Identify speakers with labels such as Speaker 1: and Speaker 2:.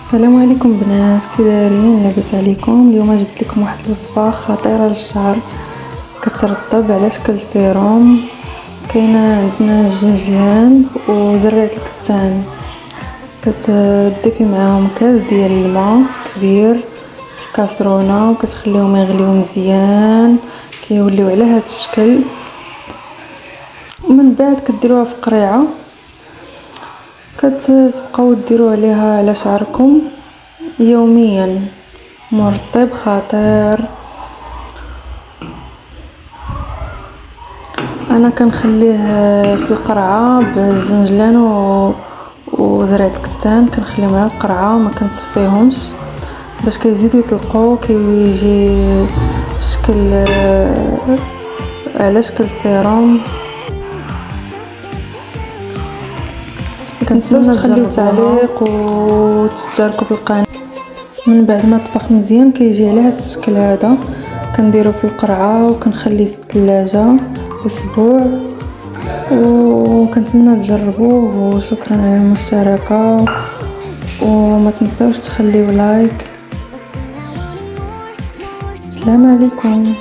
Speaker 1: السلام عليكم بنات، كي دايرين؟ لاباس عليكم؟ اليوم جبت لكم واحد الوصفه خطيره للشعر، كترطب على شكل سيروم. كاينه عندنا الجنجلان وزريعه الكتان، كتضيفي معاهم كاس ديال الماء كبير في الكاسرونه وكتخليهم يغليو مزيان، كيوليو على هذا الشكل. ومن بعد كديروها في قريعه، كتبقاو ديروا عليها على شعركم يوميا. مرطب خطير. انا كنخليه في القرعه بالزنجلان وزريعه الكتان، كنخليهم على القرعه ما كنصفيهمش باش كيزيدوا يطلقوا، كيجي شكل على شكل سيروم. كنتمنى تخليو تعليق وتشتركوا في القناه. من بعد ما طبخ مزيان كيجي على هذا الشكل هذا، كنديرو في القرعه وكنخليه في الثلاجه اسبوع. وكنتمنى تجربوه، وشكرا على المشاركه، وما تنساوش تخليو لايك. السلام عليكم.